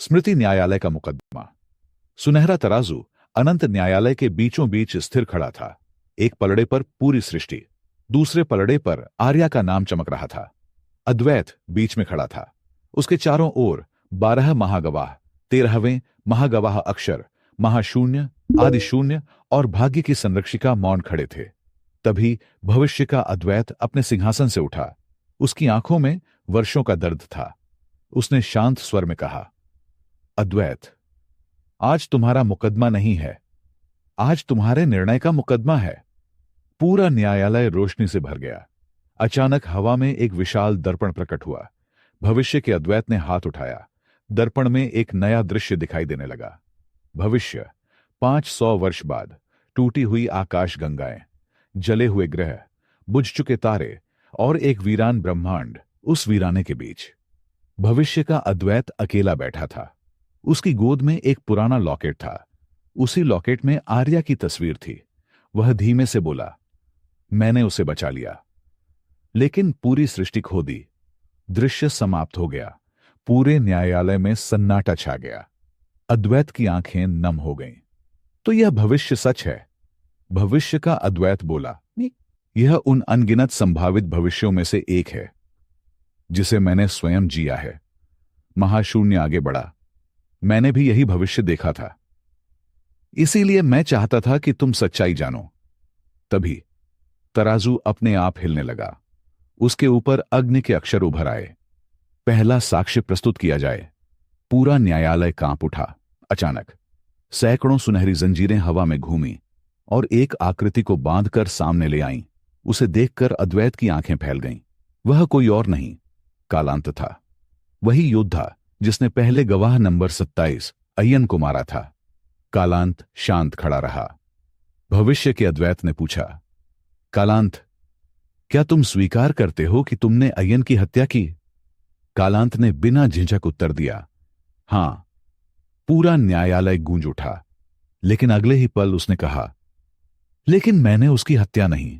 स्मृति न्यायालय का मुकदमा। सुनहरा तराजू अनंत न्यायालय के बीचों बीच स्थिर खड़ा था। एक पलड़े पर पूरी सृष्टि, दूसरे पलड़े पर आर्या का नाम चमक रहा था। अद्वैत बीच में खड़ा था। उसके चारों ओर 12 महागवाह, 13वें महागवाह अक्षर, महाशून्य, आदिशून्य और भाग्य की संरक्षिका मौन खड़े थे। तभी भविष्य का अद्वैत अपने सिंहासन से उठा। उसकी आंखों में वर्षों का दर्द था। उसने शांत स्वर में कहा, अद्वैत, आज तुम्हारा मुकदमा नहीं है, आज तुम्हारे निर्णय का मुकदमा है। पूरा न्यायालय रोशनी से भर गया। अचानक हवा में एक विशाल दर्पण प्रकट हुआ। भविष्य के अद्वैत ने हाथ उठाया। दर्पण में एक नया दृश्य दिखाई देने लगा। भविष्य, 500 वर्ष बाद, टूटी हुई आकाश गंगाएं, जले हुए ग्रह, बुझ चुके तारे और एक वीरान ब्रह्मांड। उस वीराने के बीच भविष्य का अद्वैत अकेला बैठा था। उसकी गोद में एक पुराना लॉकेट था। उसी लॉकेट में आर्या की तस्वीर थी। वह धीमे से बोला, मैंने उसे बचा लिया। लेकिन पूरी सृष्टि खो दी। दृश्य समाप्त हो गया। पूरे न्यायालय में सन्नाटा छा गया। अद्वैत की आंखें नम हो गईं। तो यह भविष्य सच है? भविष्य का अद्वैत बोला, यह उन अनगिनत संभावित भविष्यों में से एक है जिसे मैंने स्वयं जिया है। महाशून्य आगे बढ़ा। मैंने भी यही भविष्य देखा था। इसीलिए मैं चाहता था कि तुम सच्चाई जानो। तभी तराजू अपने आप हिलने लगा। उसके ऊपर अग्नि के अक्षर उभर आए। पहला साक्ष्य प्रस्तुत किया जाए। पूरा न्यायालय कांप उठा। अचानक सैकड़ों सुनहरी जंजीरें हवा में घूमी और एक आकृति को बांधकर सामने ले आईं। उसे देखकर अद्वैत की आंखें फैल गईं। वह कोई और नहीं, कालांत था। वही योद्धा जिसने पहले गवाह नंबर 27 अय्यन को मारा था। कालांत शांत खड़ा रहा। भविष्य के अद्वैत ने पूछा, कालांत, क्या तुम स्वीकार करते हो कि तुमने अय्यन की हत्या की? कालांत ने बिना झिझक उत्तर दिया, हां। पूरा न्यायालय गूंज उठा। लेकिन अगले ही पल उसने कहा, लेकिन मैंने उसकी हत्या नहीं,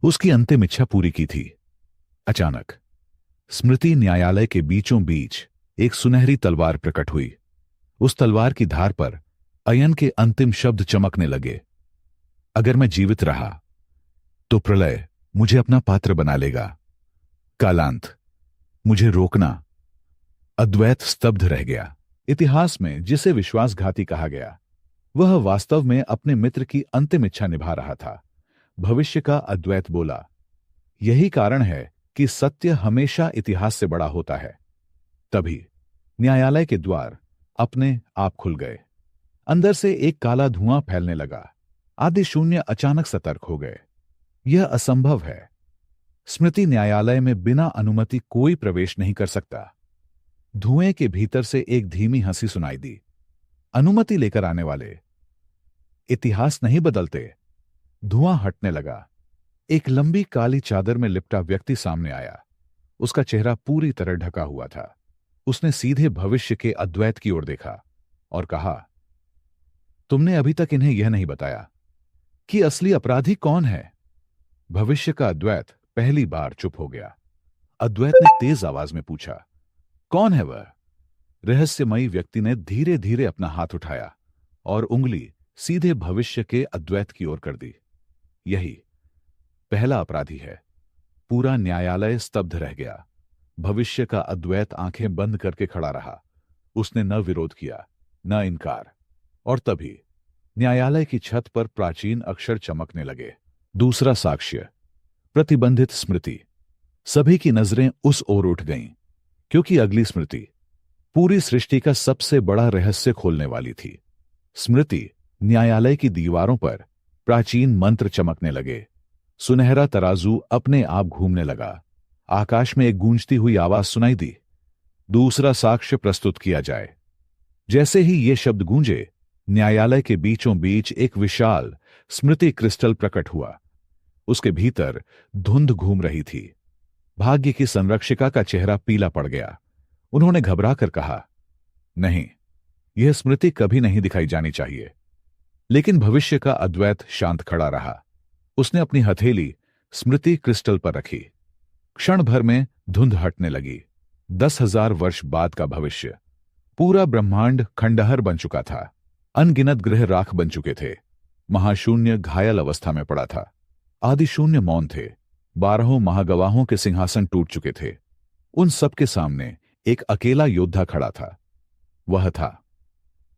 उसकी अंतिम इच्छा पूरी की थी। अचानक स्मृति न्यायालय के बीचों बीच एक सुनहरी तलवार प्रकट हुई। उस तलवार की धार पर अय्यन के अंतिम शब्द चमकने लगे, अगर मैं जीवित रहा तो प्रलय मुझे अपना पात्र बना लेगा। कालांत, मुझे रोकना। अद्वैत स्तब्ध रह गया। इतिहास में जिसे विश्वासघाती कहा गया, वह वास्तव में अपने मित्र की अंतिम इच्छा निभा रहा था। भविष्य का अद्वैत बोला, यही कारण है कि सत्य हमेशा इतिहास से बड़ा होता है। तभी न्यायालय के द्वार अपने आप खुल गए। अंदर से एक काला धुआं फैलने लगा। आदिशून्य अचानक सतर्क हो गए। यह असंभव है। स्मृति न्यायालय में बिना अनुमति कोई प्रवेश नहीं कर सकता। धुएं के भीतर से एक धीमी हंसी सुनाई दी। अनुमति लेकर आने वाले इतिहास नहीं बदलते। धुआं हटने लगा। एक लंबी काली चादर में लिपटा व्यक्ति सामने आया। उसका चेहरा पूरी तरह ढका हुआ था। उसने सीधे भविष्य के अद्वैत की ओर देखा और कहा, तुमने अभी तक इन्हें यह नहीं बताया कि असली अपराधी कौन है? भविष्य का अद्वैत पहली बार चुप हो गया। अद्वैत ने तेज आवाज में पूछा, कौन है वह? रहस्यमयी व्यक्ति ने धीरे धीरे अपना हाथ उठाया और उंगली सीधे भविष्य के अद्वैत की ओर कर दी। यही पहला अपराधी है। पूरा न्यायालय स्तब्ध रह गया। भविष्य का अद्वैत आंखें बंद करके खड़ा रहा। उसने न विरोध किया, न इनकार। और तभी न्यायालय की छत पर प्राचीन अक्षर चमकने लगे। दूसरा साक्ष्य, प्रतिबंधित स्मृति। सभी की नजरें उस ओर उठ गईं, क्योंकि अगली स्मृति पूरी सृष्टि का सबसे बड़ा रहस्य खोलने वाली थी। स्मृति न्यायालय की दीवारों पर प्राचीन मंत्र चमकने लगे। सुनहरा तराजू अपने आप घूमने लगा। आकाश में एक गूंजती हुई आवाज सुनाई दी, दूसरा साक्ष्य प्रस्तुत किया जाए। जैसे ही ये शब्द गूंजे, न्यायालय के बीचों बीच एक विशाल स्मृति क्रिस्टल प्रकट हुआ। उसके भीतर धुंध घूम रही थी। भाग्य की संरक्षिका का चेहरा पीला पड़ गया। उन्होंने घबराकर कहा, नहीं, यह स्मृति कभी नहीं दिखाई जानी चाहिए। लेकिन भविष्य का अद्वैत शांत खड़ा रहा। उसने अपनी हथेली स्मृति क्रिस्टल पर रखी। क्षण भर में धुंध हटने लगी। 10,000 वर्ष बाद का भविष्य। पूरा ब्रह्मांड खंडहर बन चुका था। अनगिनत ग्रह राख बन चुके थे। महाशून्य घायल अवस्था में पड़ा था। आदि शून्य मौन थे। 12 महागवाहों के सिंहासन टूट चुके थे। उन सबके सामने एक अकेला योद्धा खड़ा था। वह था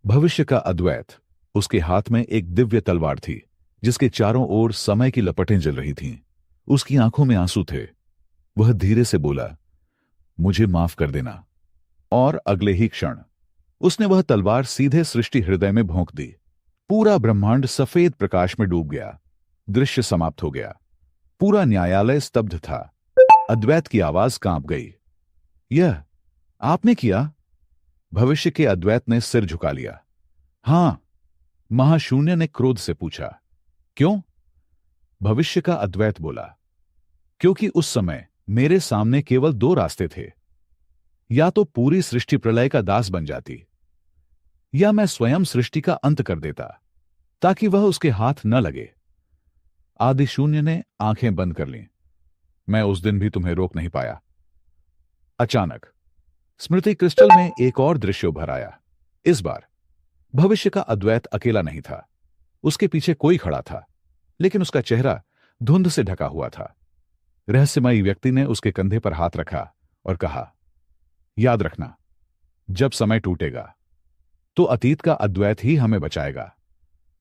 भविष्य का अद्वैत। उसके हाथ में एक दिव्य तलवार थी जिसके चारों ओर समय की लपटें जल रही थीं। उसकी आंखों में आंसू थे। वह धीरे से बोला, मुझे माफ कर देना। और अगले ही क्षण उसने वह तलवार सीधे सृष्टि हृदय में भोंक दी। पूरा ब्रह्मांड सफेद प्रकाश में डूब गया। दृश्य समाप्त हो गया। पूरा न्यायालय स्तब्ध था। अद्वैत की आवाज कांप गई। यह आपने किया? भविष्य के अद्वैत ने सिर झुका लिया। हां, महाशून्य ने क्रोध से पूछा। क्यों? भविष्य का अद्वैत बोला, क्योंकि उस समय मेरे सामने केवल 2 रास्ते थे। या तो पूरी सृष्टि प्रलय का दास बन जाती, या मैं स्वयं सृष्टि का अंत कर देता ताकि वह उसके हाथ न लगे। आदि शून्य ने आंखें बंद कर लीं। मैं उस दिन भी तुम्हें रोक नहीं पाया। अचानक स्मृति क्रिस्टल में एक और दृश्य उभर आया। इस बार भविष्य का अद्वैत अकेला नहीं था। उसके पीछे कोई खड़ा था, लेकिन उसका चेहरा धुंध से ढका हुआ था। रहस्यमयी व्यक्ति ने उसके कंधे पर हाथ रखा और कहा, याद रखना, जब समय टूटेगा तो अतीत का अद्वैत ही हमें बचाएगा।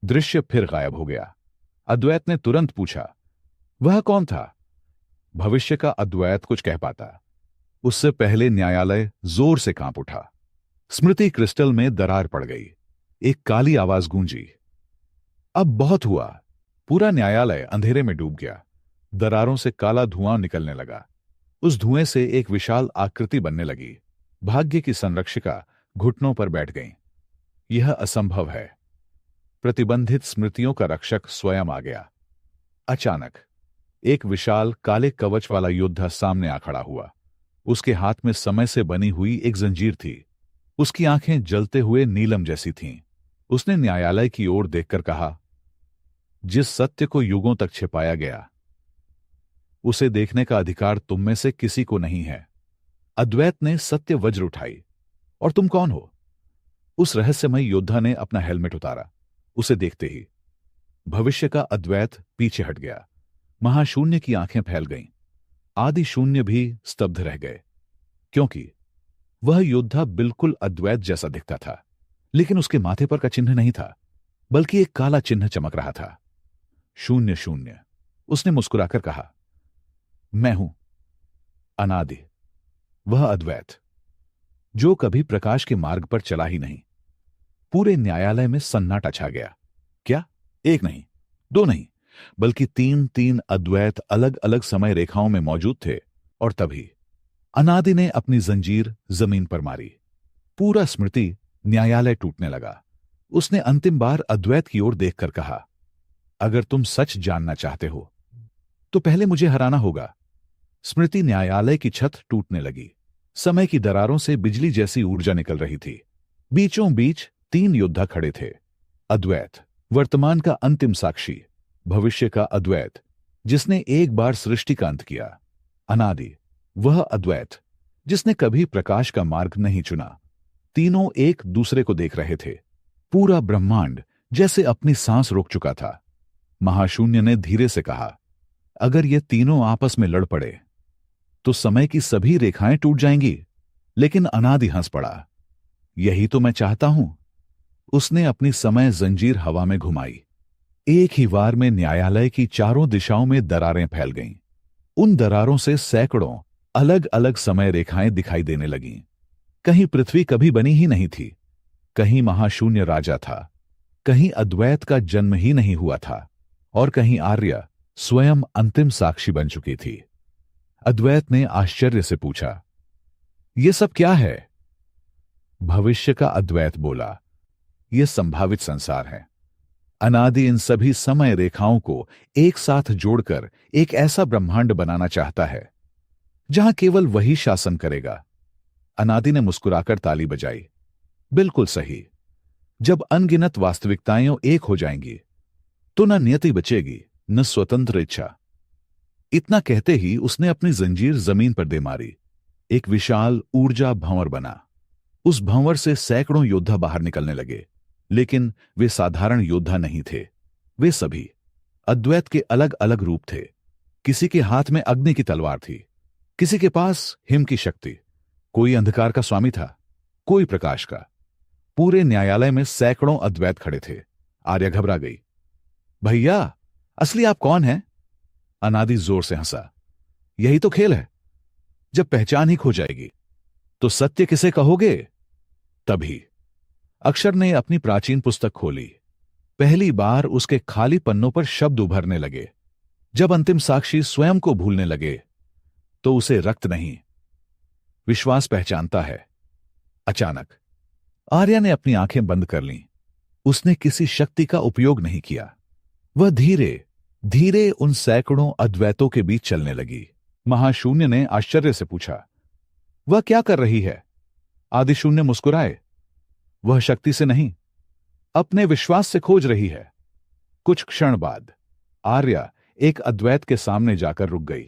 दृश्य फिर गायब हो गया। अद्वैत ने तुरंत पूछा, वह कौन था? भविष्य का अद्वैत कुछ कह पाता उससे पहले न्यायालय जोर से कांप उठा। स्मृति क्रिस्टल में दरार पड़ गई। एक काली आवाज गूंजी, अब बहुत हुआ। पूरा न्यायालय अंधेरे में डूब गया। दरारों से काला धुआं निकलने लगा। उस धुएं से एक विशाल आकृति बनने लगी। भाग्य की संरक्षिका घुटनों पर बैठ गईं। यह असंभव है। प्रतिबंधित स्मृतियों का रक्षक स्वयं आ गया। अचानक एक विशाल काले कवच वाला योद्धा सामने आ खड़ा हुआ। उसके हाथ में समय से बनी हुई एक जंजीर थी। उसकी आंखें जलते हुए नीलम जैसी थीं। उसने न्यायालय की ओर देखकर कहा, जिस सत्य को युगों तक छिपाया गया, उसे देखने का अधिकार तुम में से किसी को नहीं है। अद्वैत ने सत्य वज्र उठाई। और तुम कौन हो? उस रहस्यमय योद्धा ने अपना हेलमेट उतारा। उसे देखते ही भविष्य का अद्वैत पीछे हट गया। महाशून्य की आंखें फैल गईं। आदि शून्य भी स्तब्ध रह गए, क्योंकि वह योद्धा बिल्कुल अद्वैत जैसा दिखता था, लेकिन उसके माथे पर का चिन्ह नहीं था, बल्कि एक काला चिन्ह चमक रहा था। शून्य शून्य, उसने मुस्कुराकर कहा, मैं हूं अनादि, वह अद्वैत जो कभी प्रकाश के मार्ग पर चला ही नहीं। पूरे न्यायालय में सन्नाटा छा गया। क्या? एक नहीं, 2 नहीं, बल्कि 3 अद्वैत अलग अलग समय रेखाओं में मौजूद थे। और तभी अनादि ने अपनी जंजीर जमीन पर मारी। पूरा स्मृति न्यायालय टूटने लगा। उसने अंतिम बार अद्वैत की ओर देखकर कहा, अगर तुम सच जानना चाहते हो तो पहले मुझे हराना होगा। स्मृति न्यायालय की छत टूटने लगी। समय की दरारों से बिजली जैसी ऊर्जा निकल रही थी। बीचों बीच 3 योद्धा खड़े थे। अद्वैत, वर्तमान का अंतिम साक्षी। भविष्य का अद्वैत, जिसने एक बार सृष्टि का अंत किया। अनादि, वह अद्वैत जिसने कभी प्रकाश का मार्ग नहीं चुना। तीनों एक दूसरे को देख रहे थे। पूरा ब्रह्मांड जैसे अपनी सांस रोक चुका था। महाशून्य ने धीरे से कहा, अगर ये तीनों आपस में लड़ पड़े तो समय की सभी रेखाएं टूट जाएंगी। लेकिन अनादि हंस पड़ा। यही तो मैं चाहता हूं। उसने अपनी समय जंजीर हवा में घुमाई। एक ही वार में न्यायालय की चारों दिशाओं में दरारें फैल गईं। उन दरारों से सैकड़ों अलग अलग समय रेखाएं दिखाई देने लगीं। कहीं पृथ्वी कभी बनी ही नहीं थी, कहीं महाशून्य राजा था, कहीं अद्वैत का जन्म ही नहीं हुआ था, और कहीं आर्य स्वयं अंतिम साक्षी बन चुकी थी। अद्वैत ने आश्चर्य से पूछा, यह सब क्या है? भविष्य का अद्वैत बोला, यह संभावित संसार है। अनादि इन सभी समय रेखाओं को एक साथ जोड़कर एक ऐसा ब्रह्मांड बनाना चाहता है जहां केवल वही शासन करेगा। अनादि ने मुस्कुराकर ताली बजाई। बिल्कुल सही। जब अनगिनत वास्तविकताएं एक हो जाएंगी तो न नियति बचेगी न स्वतंत्र इच्छा। इतना कहते ही उसने अपनी जंजीर जमीन पर दे मारी। एक विशाल ऊर्जा भंवर बना। उस भंवर से सैकड़ों योद्धा बाहर निकलने लगे, लेकिन वे साधारण योद्धा नहीं थे। वे सभी अद्वैत के अलग अलग रूप थे। किसी के हाथ में अग्नि की तलवार थी, किसी के पास हिम की शक्ति, कोई अंधकार का स्वामी था, कोई प्रकाश का। पूरे न्यायालय में सैकड़ों अद्वैत खड़े थे। आर्या घबरा गई। भैया, असली आप कौन हैं? अनादि जोर से हंसा। यही तो खेल है। जब पहचान ही खो जाएगी तो सत्य किसे कहोगे? तभी अक्षर ने अपनी प्राचीन पुस्तक खोली। पहली बार उसके खाली पन्नों पर शब्द उभरने लगे। जब अंतिम साक्षी स्वयं को भूलने लगे तो उसे रक्त नहीं, विश्वास पहचानता है। अचानक आर्या ने अपनी आंखें बंद कर लीं। उसने किसी शक्ति का उपयोग नहीं किया। वह धीरे धीरे उन सैकड़ों अद्वैतों के बीच चलने लगी। महाशून्य ने आश्चर्य से पूछा, वह क्या कर रही है? आदिशून्य मुस्कुराए। वह शक्ति से नहीं, अपने विश्वास से खोज रही है। कुछ क्षण बाद आर्या एक अद्वैत के सामने जाकर रुक गई।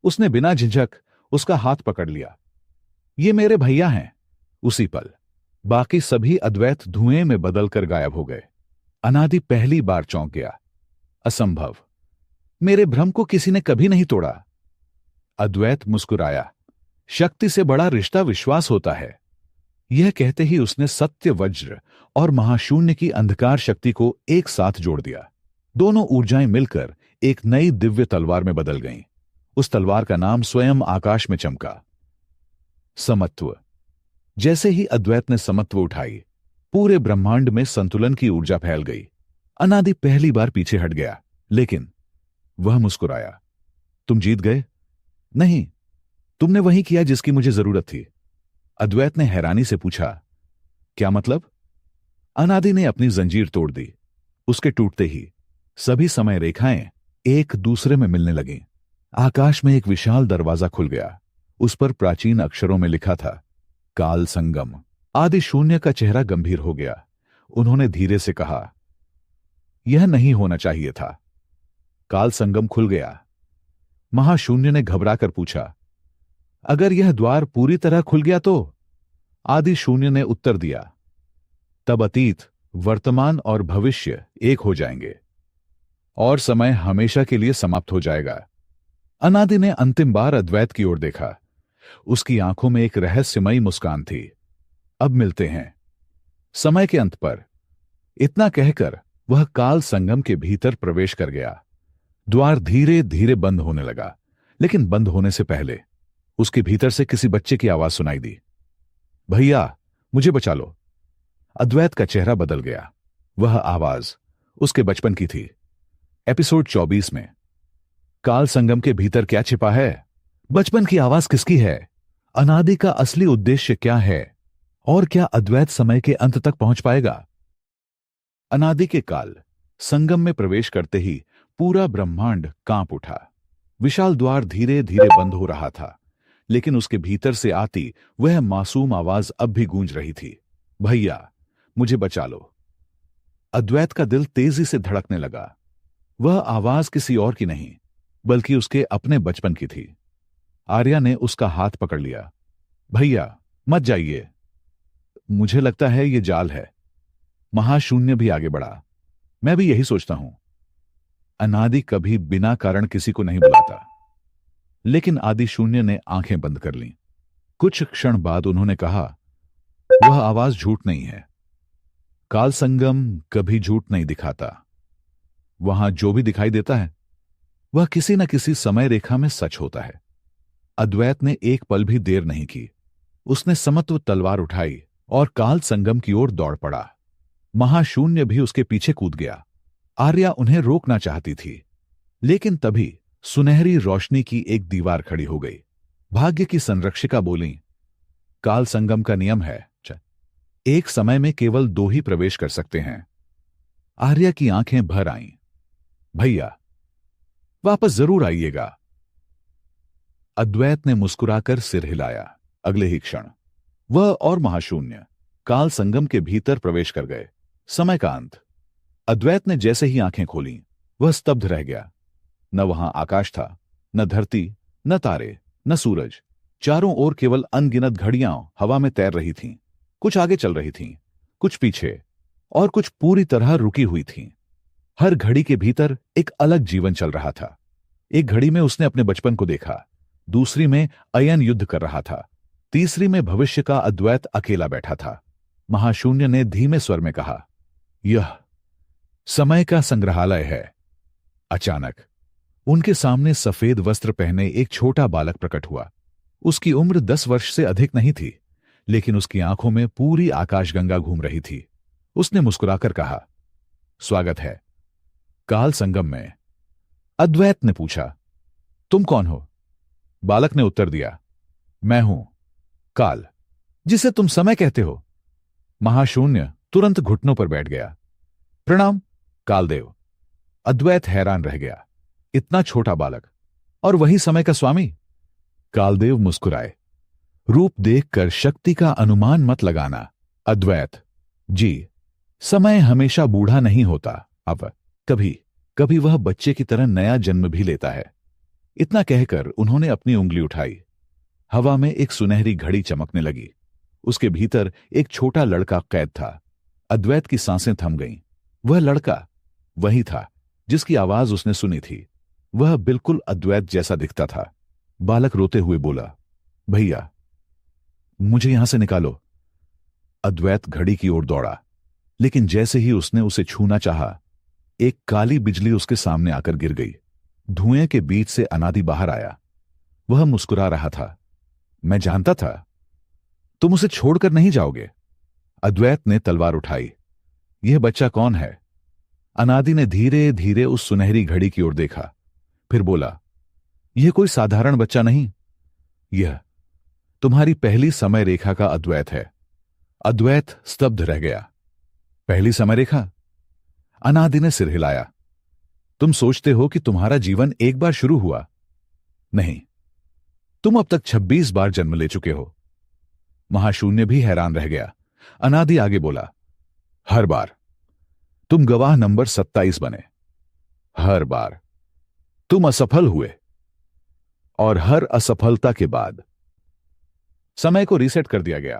उसने बिना झिझक उसका हाथ पकड़ लिया। ये मेरे भैया हैं। उसी पल बाकी सभी अद्वैत धुएं में बदलकर गायब हो गए। अनादि पहली बार चौंक गया। असंभव, मेरे भ्रम को किसी ने कभी नहीं तोड़ा। अद्वैत मुस्कुराया। शक्ति से बड़ा रिश्ता विश्वास होता है। यह कहते ही उसने सत्य वज्र और महाशून्य की अंधकार शक्ति को एक साथ जोड़ दिया। दोनों ऊर्जाएं मिलकर एक नई दिव्य तलवार में बदल गईं। उस तलवार का नाम स्वयं आकाश में चमका, समत्व। जैसे ही अद्वैत ने समत्व उठाई, पूरे ब्रह्मांड में संतुलन की ऊर्जा फैल गई। अनादि पहली बार पीछे हट गया, लेकिन वह मुस्कुराया। तुम जीत गए? नहीं, तुमने वही किया जिसकी मुझे जरूरत थी। अद्वैत ने हैरानी से पूछा, क्या मतलब? अनादि ने अपनी जंजीर तोड़ दी। उसके टूटते ही सभी समय रेखाएं एक दूसरे में मिलने लगीं। आकाश में एक विशाल दरवाजा खुल गया। उस पर प्राचीन अक्षरों में लिखा था, काल संगम। आदि शून्य का चेहरा गंभीर हो गया। उन्होंने धीरे से कहा, यह नहीं होना चाहिए था। काल संगम खुल गया। महाशून्य ने घबराकर पूछा, अगर यह द्वार पूरी तरह खुल गया तो? आदि शून्य ने उत्तर दिया, तब अतीत, वर्तमान और भविष्य एक हो जाएंगे और समय हमेशा के लिए समाप्त हो जाएगा। अनादि ने अंतिम बार अद्वैत की ओर देखा। उसकी आंखों में एक रहस्यमयी मुस्कान थी। अब मिलते हैं समय के अंत पर। इतना कहकर वह काल संगम के भीतर प्रवेश कर गया। द्वार धीरे धीरे बंद होने लगा, लेकिन बंद होने से पहले उसके भीतर से किसी बच्चे की आवाज सुनाई दी, भैया, मुझे बचा लो। अद्वैत का चेहरा बदल गया। वह आवाज उसके बचपन की थी। एपिसोड 24 में काल संगम के भीतर क्या छिपा है? बचपन की आवाज किसकी है? अनादि का असली उद्देश्य क्या है? और क्या अद्वैत समय के अंत तक पहुंच पाएगा? अनादि के काल संगम में प्रवेश करते ही पूरा ब्रह्मांड कांप उठा। विशाल द्वार धीरे धीरे बंद हो रहा था, लेकिन उसके भीतर से आती वह मासूम आवाज अब भी गूंज रही थी, भैया, मुझे बचा लो। अद्वैत का दिल तेजी से धड़कने लगा। वह आवाज किसी और की नहीं, बल्कि उसके अपने बचपन की थी। आर्या ने उसका हाथ पकड़ लिया। भैया, मत जाइए। मुझे लगता है ये जाल है। महाशून्य भी आगे बढ़ा। मैं भी यही सोचता हूं। अनादि कभी बिना कारण किसी को नहीं बुलाता। लेकिन आदि शून्य ने आंखें बंद कर लीं। कुछ क्षण बाद उन्होंने कहा, वह आवाज झूठ नहीं है। काल संगम कभी झूठ नहीं दिखाता। वहां जो भी दिखाई देता है वह किसी न किसी समय रेखा में सच होता है। अद्वैत ने एक पल भी देर नहीं की। उसने समत्व तलवार उठाई और काल संगम की ओर दौड़ पड़ा। महाशून्य भी उसके पीछे कूद गया। आर्या उन्हें रोकना चाहती थी, लेकिन तभी सुनहरी रोशनी की एक दीवार खड़ी हो गई। भाग्य की संरक्षिका बोली, काल संगम का नियम है, एक समय में केवल 2 ही प्रवेश कर सकते हैं। आर्या की आंखें भर आईं। भैया, वापस जरूर आइएगा। अद्वैत ने मुस्कुराकर सिर हिलाया। अगले ही क्षण वह और महाशून्य काल संगम के भीतर प्रवेश कर गए। समय का अंत। अद्वैत ने जैसे ही आंखें खोलीं, वह स्तब्ध रह गया। न वहां आकाश था, न धरती, न तारे, न सूरज। चारों ओर केवल अनगिनत घड़ियां हवा में तैर रही थीं। कुछ आगे चल रही थीं, कुछ पीछे, और कुछ पूरी तरह रुकी हुई थीं। हर घड़ी के भीतर एक अलग जीवन चल रहा था। एक घड़ी में उसने अपने बचपन को देखा, दूसरी में अयन युद्ध कर रहा था, तीसरी में भविष्य का अद्वैत अकेला बैठा था। महाशून्य ने धीमे स्वर में कहा, यह समय का संग्रहालय है। अचानक उनके सामने सफेद वस्त्र पहने एक छोटा बालक प्रकट हुआ। उसकी उम्र 10 वर्ष से अधिक नहीं थी, लेकिन उसकी आंखों में पूरी आकाशगंगा घूम रही थी। उसने मुस्कुराकर कहा, स्वागत है काल संगम में। अद्वैत ने पूछा, तुम कौन हो? बालक ने उत्तर दिया, मैं हूं काल, जिसे तुम समय कहते हो। महाशून्य तुरंत घुटनों पर बैठ गया। प्रणाम कालदेव। अद्वैत हैरान रह गया, इतना छोटा बालक और वही समय का स्वामी। कालदेव मुस्कुराए, रूप देखकर शक्ति का अनुमान मत लगाना अद्वैत जी। समय हमेशा बूढ़ा नहीं होता, अब कभी कभी वह बच्चे की तरह नया जन्म भी लेता है। इतना कहकर उन्होंने अपनी उंगली उठाई। हवा में एक सुनहरी घड़ी चमकने लगी। उसके भीतर एक छोटा लड़का कैद था। अद्वैत की सांसें थम गईं। वह लड़का वही था जिसकी आवाज उसने सुनी थी। वह बिल्कुल अद्वैत जैसा दिखता था। बालक रोते हुए बोला, भैया मुझे यहां से निकालो। अद्वैत घड़ी की ओर दौड़ा, लेकिन जैसे ही उसने उसे छूना चाहा, एक काली बिजली उसके सामने आकर गिर गई। धुएं के बीच से अनादि बाहर आया। वह मुस्कुरा रहा था। मैं जानता था तुम उसे छोड़कर नहीं जाओगे। अद्वैत ने तलवार उठाई। यह बच्चा कौन है? अनादि ने धीरे धीरे उस सुनहरी घड़ी की ओर देखा, फिर बोला, यह कोई साधारण बच्चा नहीं, यह तुम्हारी पहली समय रेखा का अद्वैत है। अद्वैत स्तब्ध रह गया। पहली समय रेखा? अनादि ने सिर हिलाया। तुम सोचते हो कि तुम्हारा जीवन एक बार शुरू हुआ? नहीं, तुम अब तक 26 बार जन्म ले चुके हो। महाशून्य भी हैरान रह गया। अनादि आगे बोला, हर बार तुम गवाह नंबर 27 बने। हर बार तुम असफल हुए, और हर असफलता के बाद समय को रीसेट कर दिया गया।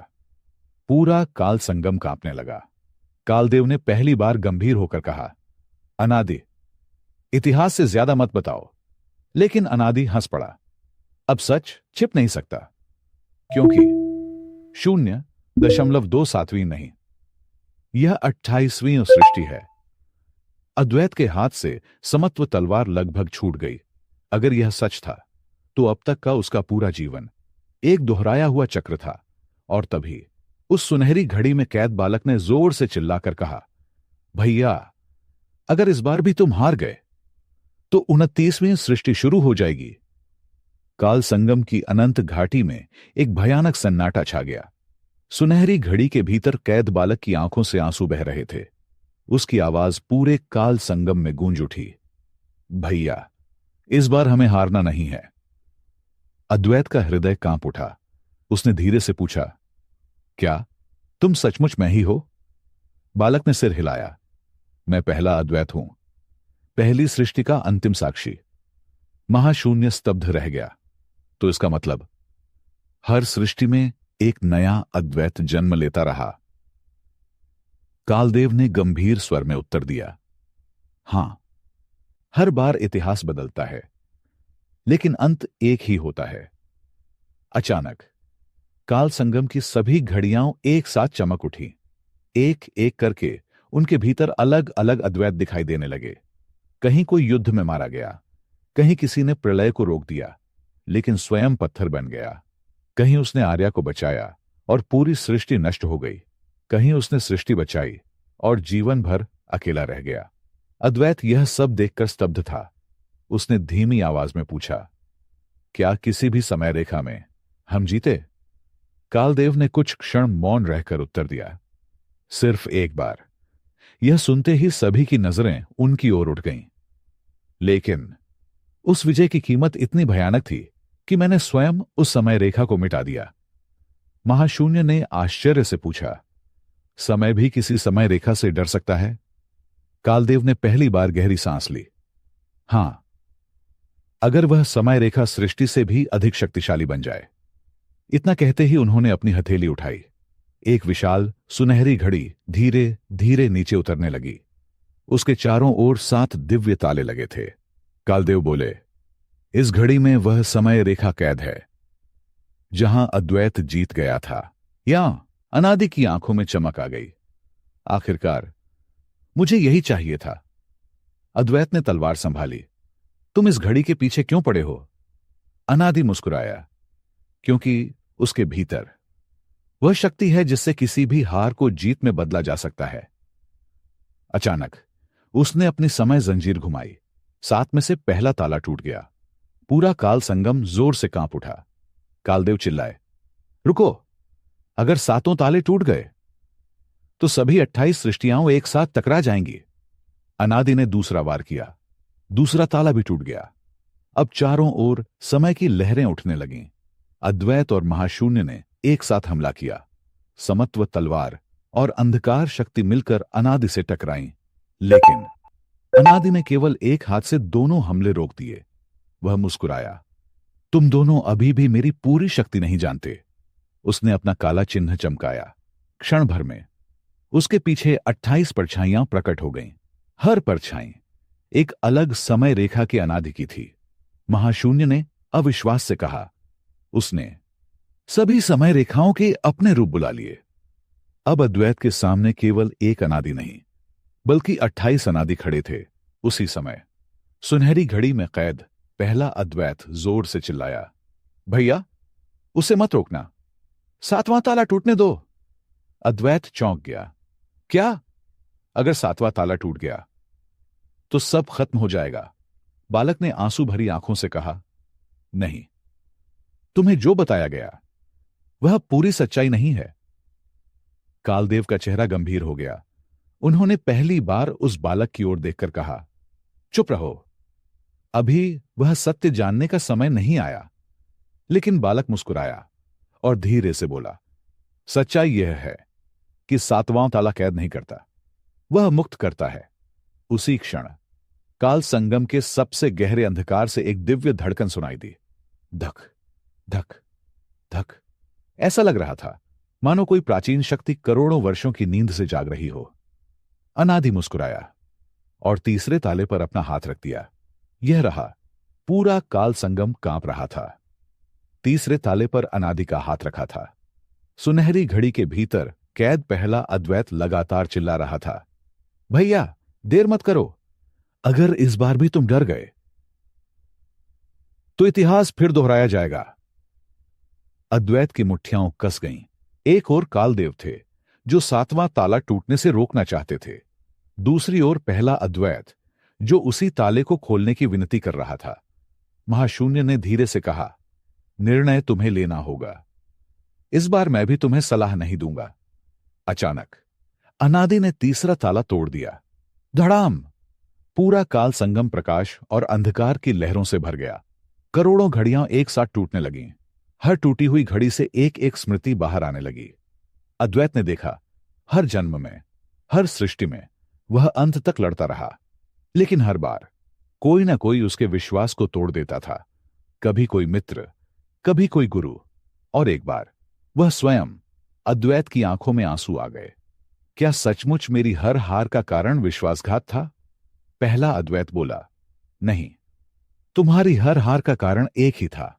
पूरा काल संगम कांपने लगा। कालदेव ने पहली बार गंभीर होकर कहा, अनादि इतिहास से ज्यादा मत बताओ। लेकिन अनादि हंस पड़ा। अब सच छिप नहीं सकता, क्योंकि 0.27 नहीं, यह 28वीं सृष्टि है। अद्वैत के हाथ से समत्व तलवार लगभग छूट गई। अगर यह सच था तो अब तक का उसका पूरा जीवन एक दोहराया हुआ चक्र था। और तभी उस सुनहरी घड़ी में कैद बालक ने जोर से चिल्लाकर कहा, भैया अगर इस बार भी तुम हार गए तो 29वीं सृष्टि शुरू हो जाएगी। काल संगम की अनंत घाटी में एक भयानक सन्नाटा छा गया। सुनहरी घड़ी के भीतर कैद बालक की आंखों से आंसू बह रहे थे। उसकी आवाज पूरे काल संगम में गूंज उठी, भैया इस बार हमें हारना नहीं है। अद्वैत का हृदय कांप उठा। उसने धीरे से पूछा, क्या तुम सचमुच मैं ही हो? बालक ने सिर हिलाया। मैं पहला अद्वैत हूं, पहली सृष्टि का अंतिम साक्षी। महाशून्य स्तब्ध रह गया। तो इसका मतलब हर सृष्टि में एक नया अद्वैत जन्म लेता रहा। कालदेव ने गंभीर स्वर में उत्तर दिया, हां, हर बार इतिहास बदलता है, लेकिन अंत एक ही होता है। अचानक काल संगम की सभी घड़ियां एक साथ चमक उठी। एक एक करके उनके भीतर अलग अलग अद्वैत दिखाई देने लगे। कहीं कोई युद्ध में मारा गया, कहीं किसी ने प्रलय को रोक दिया लेकिन स्वयं पत्थर बन गया, कहीं उसने आर्या को बचाया और पूरी सृष्टि नष्ट हो गई, कहीं उसने सृष्टि बचाई और जीवन भर अकेला रह गया। अद्वैत यह सब देखकर स्तब्ध था। उसने धीमी आवाज में पूछा, क्या किसी भी समय रेखा में हम जीते? कालदेव ने कुछ क्षण मौन रहकर उत्तर दिया, सिर्फ एक बार। यह सुनते ही सभी की नजरें उनकी ओर उठ गईं। लेकिन उस विजय की कीमत इतनी भयानक थी कि मैंने स्वयं उस समय रेखा को मिटा दिया। महाशून्य ने आश्चर्य से पूछा, समय भी किसी समय रेखा से डर सकता है? कालदेव ने पहली बार गहरी सांस ली। हां, अगर वह समय रेखा सृष्टि से भी अधिक शक्तिशाली बन जाए। इतना कहते ही उन्होंने अपनी हथेली उठाई। एक विशाल सुनहरी घड़ी धीरे धीरे नीचे उतरने लगी। उसके चारों ओर 7 दिव्य ताले लगे थे। कालदेव बोले, इस घड़ी में वह समय रेखा कैद है जहां अद्वैत जीत गया था। या अनादि की आंखों में चमक आ गई। आखिरकार मुझे यही चाहिए था। अद्वैत ने तलवार संभाली। तुम इस घड़ी के पीछे क्यों पड़े हो? अनादि मुस्कुराया, क्योंकि उसके भीतर वह शक्ति है जिससे किसी भी हार को जीत में बदला जा सकता है। अचानक उसने अपनी समय जंजीर घुमाई। 7 में से पहला ताला टूट गया। पूरा काल संगम जोर से कांप उठा। कालदेव चिल्लाए, रुको! अगर 7 ताले टूट गए तो सभी 28 सृष्टियां एक साथ टकरा जाएंगी। अनादि ने दूसरा वार किया। दूसरा ताला भी टूट गया। अब चारों ओर समय की लहरें उठने लगीं। अद्वैत और महाशून्य ने एक साथ हमला किया। समत्व तलवार और अंधकार शक्ति मिलकर अनादि से टकराईं, लेकिन अनादि ने केवल एक हाथ से दोनों हमले रोक दिए। वह मुस्कुराया, तुम दोनों अभी भी मेरी पूरी शक्ति नहीं जानते। उसने अपना काला चिन्ह चमकाया। क्षण भर में उसके पीछे 28 परछाइयां प्रकट हो गईं। हर परछाई एक अलग समय रेखा के अनादि की थी। महाशून्य ने अविश्वास से कहा, उसने सभी समय रेखाओं के अपने रूप बुला लिए। अब अद्वैत के सामने केवल एक अनादि नहीं, बल्कि 28 अनादि खड़े थे। उसी समय सुनहरी घड़ी में कैद पहला अद्वैत जोर से चिल्लाया, भैया, उसे मत रोकना, 7वां ताला टूटने दो। अद्वैत चौंक गया। क्या? अगर 7वां ताला टूट गया तो सब खत्म हो जाएगा। बालक ने आंसू भरी आंखों से कहा, नहीं, तुम्हें जो बताया गया वह पूरी सच्चाई नहीं है। कालदेव का चेहरा गंभीर हो गया। उन्होंने पहली बार उस बालक की ओर देखकर कहा, चुप रहो, अभी वह सत्य जानने का समय नहीं आया। लेकिन बालक मुस्कुराया और धीरे से बोला, सच्चाई यह है कि 7वां ताला कैद नहीं करता, वह मुक्त करता है। उसी क्षण काल संगम के सबसे गहरे अंधकार से एक दिव्य धड़कन सुनाई दी। धक धक धक। ऐसा लग रहा था मानो कोई प्राचीन शक्ति करोड़ों वर्षों की नींद से जाग रही हो। अनादि मुस्कुराया और तीसरे ताले पर अपना हाथ रख दिया। यह रहा, पूरा काल संगम कांप रहा था। तीसरे ताले पर अनादि का हाथ रखा था। सुनहरी घड़ी के भीतर कैद पहला अद्वैत लगातार चिल्ला रहा था, भैया, देर मत करो। अगर इस बार भी तुम डर गए तो इतिहास फिर दोहराया जाएगा। अद्वैत की मुट्ठियां कस गईं। एक ओर कालदेव थे जो 7वां ताला टूटने से रोकना चाहते थे। दूसरी ओर पहला अद्वैत जो उसी ताले को खोलने की विनती कर रहा था। महाशून्य ने धीरे से कहा, निर्णय तुम्हें लेना होगा। इस बार मैं भी तुम्हें सलाह नहीं दूंगा। अचानक अनादि ने तीसरा ताला तोड़ दिया। धड़ाम! पूरा काल संगम प्रकाश और अंधकार की लहरों से भर गया। करोड़ों घड़ियां एक साथ टूटने लगीं। हर टूटी हुई घड़ी से एक एक स्मृति बाहर आने लगी। अद्वैत ने देखा, हर जन्म में, हर सृष्टि में वह अंत तक लड़ता रहा, लेकिन हर बार कोई ना कोई उसके विश्वास को तोड़ देता था। कभी कोई मित्र, कभी कोई गुरु, और एक बार वह स्वयं। अद्वैत की आंखों में आंसू आ गए। क्या सचमुच मेरी हर हार का कारण विश्वासघात था? पहला अद्वैत बोला, नहीं, तुम्हारी हर हार का कारण एक ही था।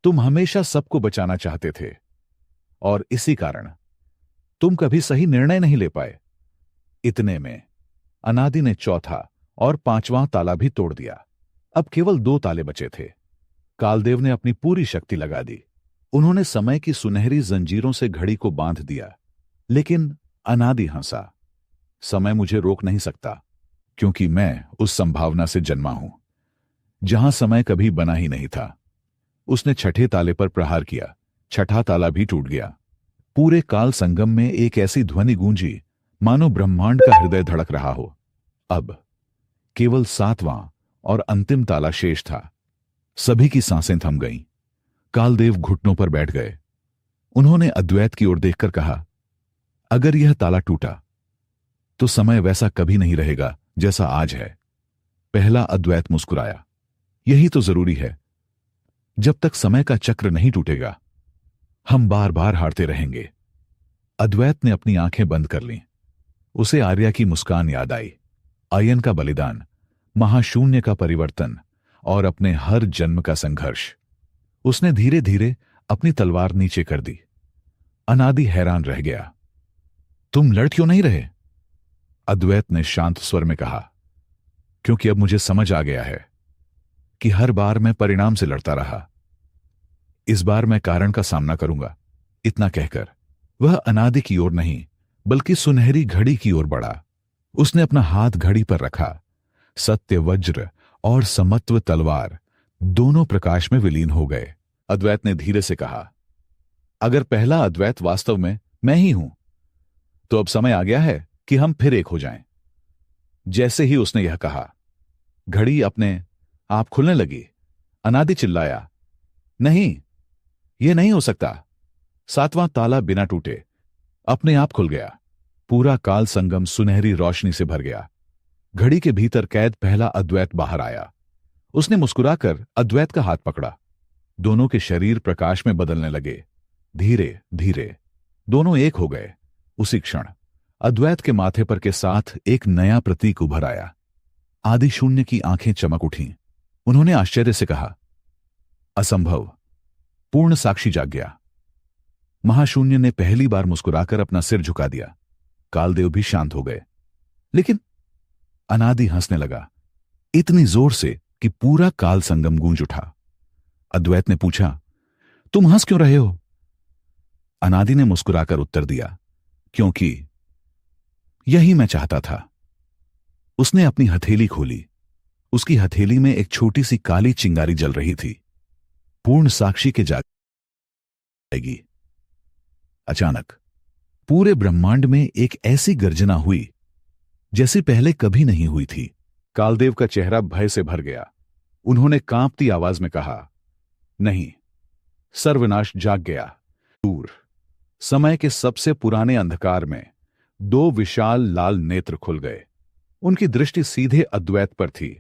तुम हमेशा सबको बचाना चाहते थे, और इसी कारण तुम कभी सही निर्णय नहीं ले पाए। इतने में अनादि ने चौथा और 5वां ताला भी तोड़ दिया। अब केवल 2 ताले बचे थे। कालदेव ने अपनी पूरी शक्ति लगा दी। उन्होंने समय की सुनहरी जंजीरों से घड़ी को बांध दिया। लेकिन अनादि हंसा, समय मुझे रोक नहीं सकता, क्योंकि मैं उस संभावना से जन्मा हूं जहां समय कभी बना ही नहीं था। उसने छठे ताले पर प्रहार किया। छठा ताला भी टूट गया। पूरे काल संगम में एक ऐसी ध्वनि गूंजी मानो ब्रह्मांड का हृदय धड़क रहा हो। अब केवल 7वां और अंतिम ताला शेष था। सभी की सांसें थम गईं। कालदेव घुटनों पर बैठ गए। उन्होंने अद्वैत की ओर देखकर कहा, अगर यह ताला टूटा तो समय वैसा कभी नहीं रहेगा जैसा आज है। पहला अद्वैत मुस्कुराया, यही तो जरूरी है। जब तक समय का चक्र नहीं टूटेगा, हम बार बार हारते रहेंगे। अद्वैत ने अपनी आंखें बंद कर लीं। उसे आर्या की मुस्कान याद आई, आयन का बलिदान, महाशून्य का परिवर्तन और अपने हर जन्म का संघर्ष। उसने धीरे धीरे अपनी तलवार नीचे कर दी। अनादि हैरान रह गया। तुम लड़ क्यों नहीं रहे? अद्वैत ने शांत स्वर में कहा, क्योंकि अब मुझे समझ आ गया है कि हर बार मैं परिणाम से लड़ता रहा। इस बार मैं कारण का सामना करूंगा। इतना कहकर वह अनादि की ओर नहीं बल्कि सुनहरी घड़ी की ओर बढ़ा। उसने अपना हाथ घड़ी पर रखा। सत्य वज्र और समत्व तलवार दोनों प्रकाश में विलीन हो गए। अद्वैत ने धीरे से कहा, अगर पहला अद्वैत वास्तव में मैं ही हूं, तो अब समय आ गया है कि हम फिर एक हो जाएं। जैसे ही उसने यह कहा, घड़ी अपने आप खुलने लगी। अनादि चिल्लाया, नहीं, यह नहीं हो सकता। 7वां ताला बिना टूटे अपने आप खुल गया। पूरा काल संगम सुनहरी रोशनी से भर गया। घड़ी के भीतर कैद पहला अद्वैत बाहर आया। उसने मुस्कुराकर अद्वैत का हाथ पकड़ा। दोनों के शरीर प्रकाश में बदलने लगे। धीरे धीरे दोनों एक हो गए। उसी क्षण अद्वैत के माथे पर के साथ एक नया प्रतीक उभर आया। आदि शून्य की आंखें चमक उठीं। उन्होंने आश्चर्य से कहा, असंभव। पूर्ण साक्षी जाग गया। महाशून्य ने पहली बार मुस्कुराकर अपना सिर झुका दिया। कालदेव भी शांत हो गए। लेकिन अनादि हंसने लगा, इतनी जोर से कि पूरा काल संगम गूंज उठा। अद्वैत ने पूछा, तुम हंस क्यों रहे हो? अनादि ने मुस्कुराकर उत्तर दिया, क्योंकि यही मैं चाहता था। उसने अपनी हथेली खोली। उसकी हथेली में एक छोटी सी काली चिंगारी जल रही थी। पूर्ण साक्षी के जाएगी। अचानक पूरे ब्रह्मांड में एक ऐसी गर्जना हुई जैसी पहले कभी नहीं हुई थी। कालदेव का चेहरा भय से भर गया। उन्होंने कांपती आवाज में कहा, नहीं, सर्वनाश जाग गया। दूर समय के सबसे पुराने अंधकार में 2 विशाल लाल नेत्र खुल गए। उनकी दृष्टि सीधे अद्वैत पर थी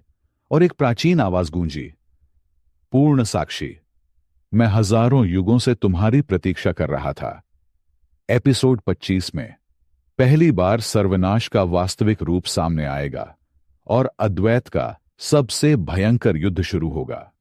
और एक प्राचीन आवाज गूंजी, पूर्ण साक्षी, मैं हजारों युगों से तुम्हारी प्रतीक्षा कर रहा था। एपिसोड 25 में पहली बार सर्वनाश का वास्तविक रूप सामने आएगा और अद्वैत का सबसे भयंकर युद्ध शुरू होगा।